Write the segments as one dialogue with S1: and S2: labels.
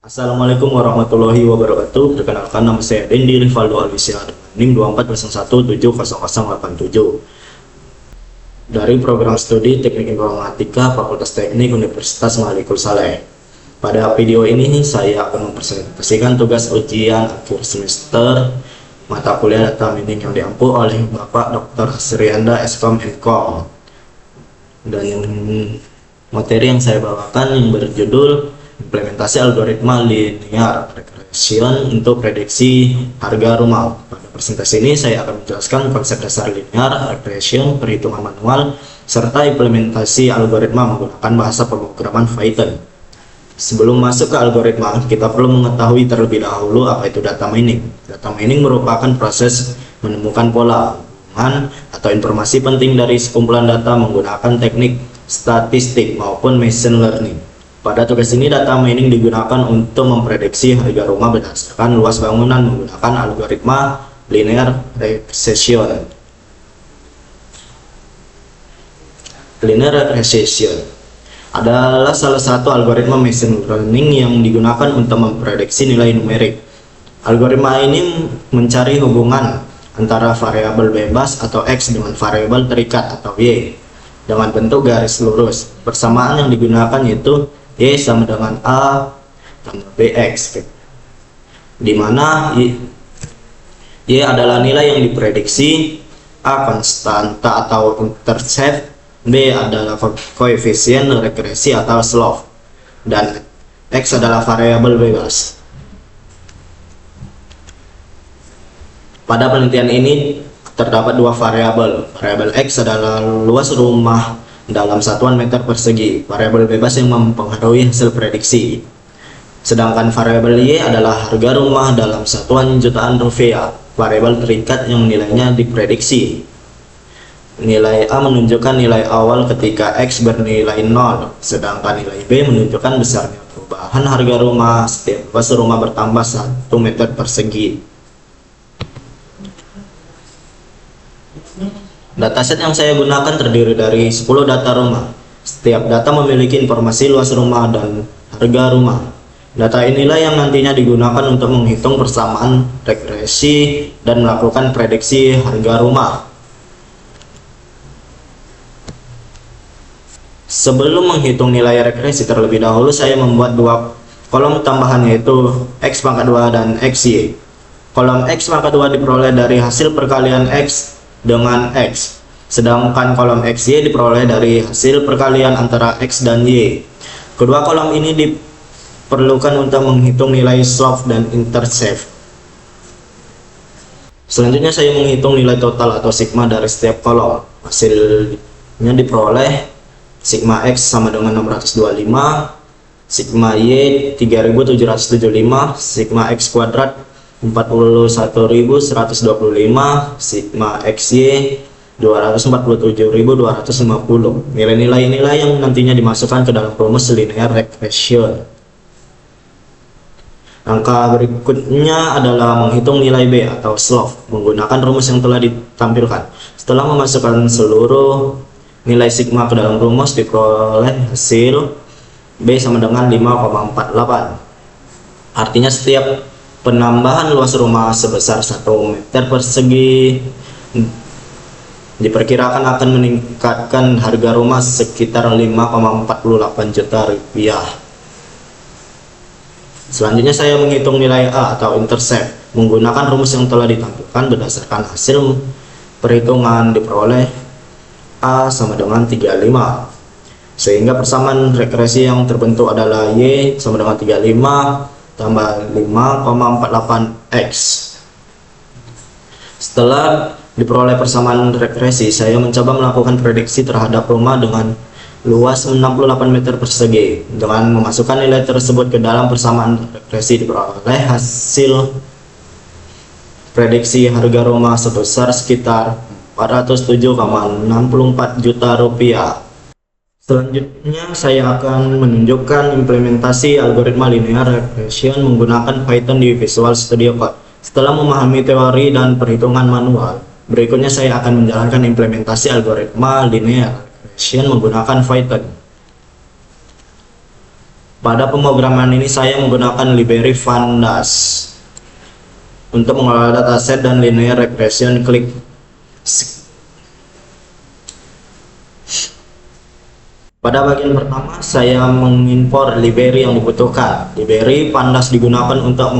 S1: Assalamualaikum warahmatullahi wabarakatuh. Perkenalkan, nama saya Dendi Rivaldo Alvisia dengan NIM 240170087 dari program studi Teknik Informatika Fakultas Teknik Universitas Malikul Saleh. Pada video ini saya akan mempresentasikan tugas ujian akhir semester mata kuliah data mining yang diampu oleh Bapak Dr. Hasrianda Eskom Enkom. Dan materi yang saya bawakan yang berjudul implementasi algoritma linear regression untuk prediksi harga rumah. Pada presentasi ini saya akan menjelaskan konsep dasar linear regression, perhitungan manual, serta implementasi algoritma menggunakan bahasa pemrograman Python. Sebelum masuk ke algoritma, kita perlu mengetahui terlebih dahulu apa itu data mining. Data mining merupakan proses menemukan pola, hubungan, atau informasi penting dari sekumpulan data menggunakan teknik statistik maupun machine learning. Pada tugas ini, data mining digunakan untuk memprediksi harga rumah berdasarkan luas bangunan menggunakan algoritma linear regression. Linear regression adalah salah satu algoritma machine learning yang digunakan untuk memprediksi nilai numerik. Algoritma ini mencari hubungan antara variabel bebas atau X dengan variabel terikat atau Y dengan bentuk garis lurus. Persamaan yang digunakan yaitu Y sama dengan A tambah BX, di mana Y adalah nilai yang diprediksi, A konstanta atau intercept, B adalah koefisien regresi atau slope, dan X adalah variabel bebas. Pada penelitian ini terdapat dua variabel. Variabel X adalah luas rumah dalam satuan meter persegi, variabel bebas yang mempengaruhi hasil prediksi. Sedangkan variabel Y adalah harga rumah dalam satuan jutaan rupiah, variabel terikat yang nilainya diprediksi. Nilai A menunjukkan nilai awal ketika X bernilai 0, sedangkan nilai B menunjukkan besarnya perubahan harga rumah setiap luas rumah bertambah 1 meter persegi. Dataset yang saya gunakan terdiri dari 10 data rumah. Setiap data memiliki informasi luas rumah dan harga rumah. Data inilah yang nantinya digunakan untuk menghitung persamaan regresi dan melakukan prediksi harga rumah. Sebelum menghitung nilai regresi terlebih dahulu, saya membuat dua kolom tambahan, yaitu X pangkat 2 dan XY. Kolom X pangkat 2 diperoleh dari hasil perkalian X dengan X, sedangkan kolom XY diperoleh dari hasil perkalian antara X dan Y. Kedua kolom ini diperlukan untuk menghitung nilai slope dan intercept. Selanjutnya saya menghitung nilai total atau sigma dari setiap kolom. Hasilnya diperoleh sigma X sama dengan 625, sigma Y 3775, sigma X kuadrat 41.125, sigma XY 247.250. Nilai-nilai inilah yang nantinya dimasukkan ke dalam rumus linear regression. Langkah berikutnya adalah menghitung nilai B atau slope menggunakan rumus yang telah ditampilkan. Setelah memasukkan seluruh nilai sigma ke dalam rumus, diperoleh hasil B sama dengan 5,48. Artinya setiap penambahan luas rumah sebesar 1 meter persegi diperkirakan akan meningkatkan harga rumah sekitar 5,48 juta rupiah. Selanjutnya saya menghitung nilai A atau intercept menggunakan rumus yang telah ditampilkan. Berdasarkan hasil perhitungan diperoleh A sama dengan 35, sehingga persamaan regresi yang terbentuk adalah Y sama dengan 35 tambah 5,48X. Setelah diperoleh persamaan regresi, saya mencoba melakukan prediksi terhadap rumah dengan luas 68 meter persegi. Dengan memasukkan nilai tersebut ke dalam persamaan regresi, diperoleh hasil prediksi harga rumah sebesar sekitar 407,64 juta rupiah. Selanjutnya saya akan menunjukkan implementasi algoritma linear regression menggunakan Python di Visual Studio Code. Setelah memahami teori dan perhitungan manual, berikutnya saya akan menjalankan implementasi algoritma linear regression menggunakan Python. Pada pemrograman ini saya menggunakan library Pandas untuk mengelola dataset dan linear regression klik. Pada bagian pertama, saya mengimpor library yang dibutuhkan. Library Pandas digunakan untuk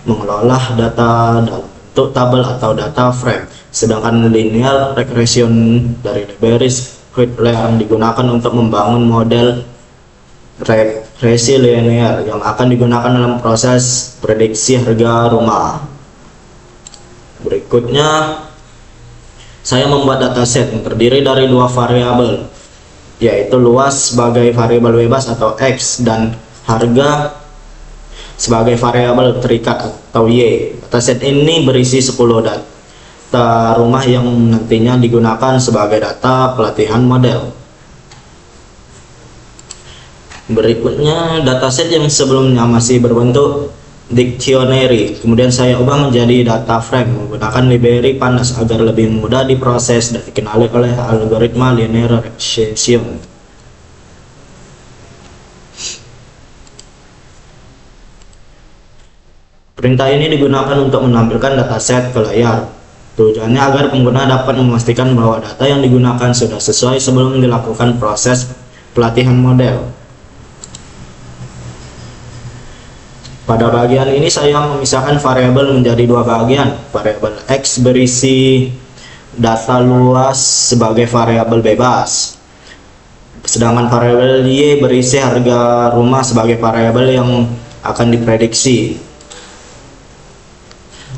S1: mengelola data dalam bentuk tabel atau data frame. Sedangkan linear regression dari library Scikit-learn digunakan untuk membangun model regresi linear yang akan digunakan dalam proses prediksi harga rumah. Berikutnya, saya membuat dataset yang terdiri dari dua variabel, yaitu luas sebagai variabel bebas atau X dan harga sebagai variabel terikat atau Y. Dataset ini berisi 10 data rumah yang nantinya digunakan sebagai data pelatihan model. Berikutnya, dataset yang sebelumnya masih berbentuk dictionary kemudian saya ubah menjadi data frame menggunakan library Pandas agar lebih mudah diproses dan dikenali oleh algoritma linear regression. Perintah ini digunakan untuk menampilkan dataset ke layar. Tujuannya agar pengguna dapat memastikan bahwa data yang digunakan sudah sesuai sebelum dilakukan proses pelatihan model. Pada bagian ini saya memisahkan variabel menjadi dua bagian. Variabel X berisi data luas sebagai variabel bebas. Sedangkan variabel Y berisi harga rumah sebagai variabel yang akan diprediksi.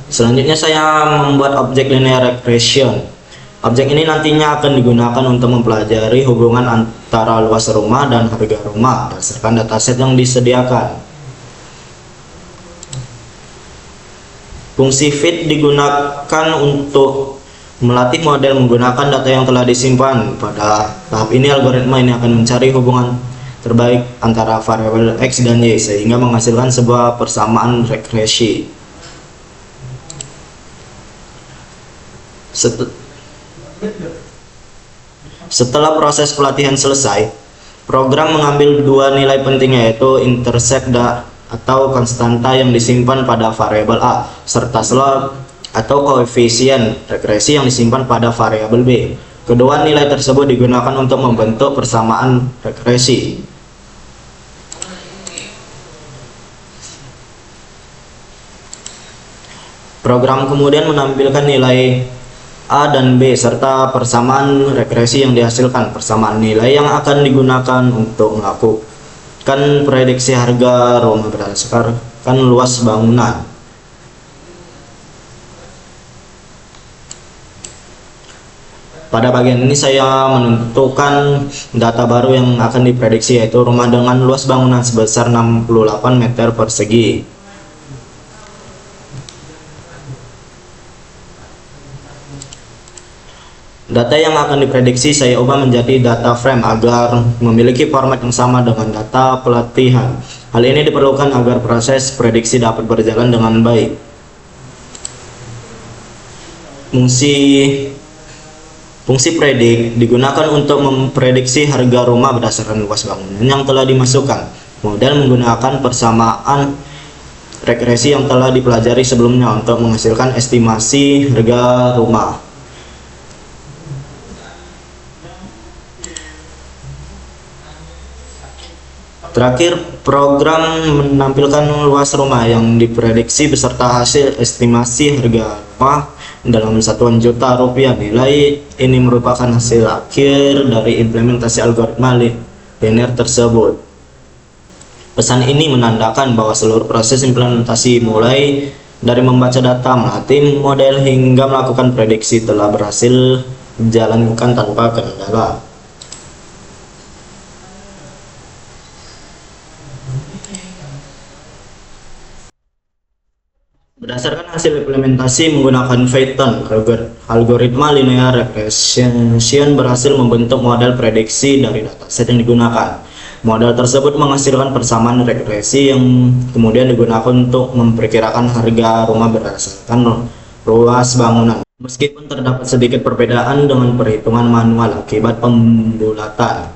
S1: Selanjutnya saya membuat objek linear regression. Objek ini nantinya akan digunakan untuk mempelajari hubungan antara luas rumah dan harga rumah berdasarkan dataset yang disediakan. Fungsi fit digunakan untuk melatih model menggunakan data yang telah disimpan. Pada tahap ini algoritma ini akan mencari hubungan terbaik antara variabel X dan Y sehingga menghasilkan sebuah persamaan regresi. Setelah proses pelatihan selesai, program mengambil dua nilai penting yaitu intersect atau konstanta yang disimpan pada variabel A serta slope atau koefisien regresi yang disimpan pada variabel B. Kedua nilai tersebut digunakan untuk membentuk persamaan regresi. Program kemudian menampilkan nilai A dan B serta persamaan regresi yang dihasilkan. Persamaan nilai yang akan digunakan untuk melakukan prediksi harga rumah berdasarkan luas bangunan. Pada bagian ini saya menentukan data baru yang akan diprediksi yaitu rumah dengan luas bangunan sebesar 68 meter persegi. Data yang akan diprediksi saya ubah menjadi data frame agar memiliki format yang sama dengan data pelatihan. Hal ini diperlukan agar proses prediksi dapat berjalan dengan baik. Fungsi predik digunakan untuk memprediksi harga rumah berdasarkan luas bangunan yang telah dimasukkan. Model menggunakan persamaan regresi yang telah dipelajari sebelumnya untuk menghasilkan estimasi harga rumah. Terakhir, program menampilkan luas rumah yang diprediksi beserta hasil estimasi harga rumah dalam satuan juta rupiah. Nilai ini merupakan hasil akhir dari implementasi algoritma linear tersebut. Pesan ini menandakan bahwa seluruh proses implementasi mulai dari membaca data, melatih model hingga melakukan prediksi telah berhasil dijalankan tanpa kendala. Berdasarkan hasil implementasi menggunakan Python, algoritma linear regression berhasil membentuk model prediksi dari dataset yang digunakan. Model tersebut menghasilkan persamaan regresi yang kemudian digunakan untuk memperkirakan harga rumah berdasarkan luas bangunan. Meskipun terdapat sedikit perbedaan dengan perhitungan manual akibat pembulatan.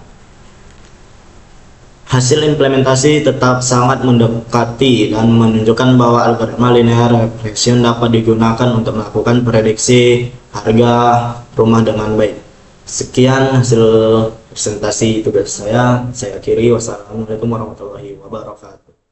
S1: Hasil implementasi tetap sangat mendekati dan menunjukkan bahwa algoritma linear regression dapat digunakan untuk melakukan prediksi harga rumah dengan baik. Sekian hasil presentasi tugas saya akhiri. Wassalamualaikum warahmatullahi wabarakatuh.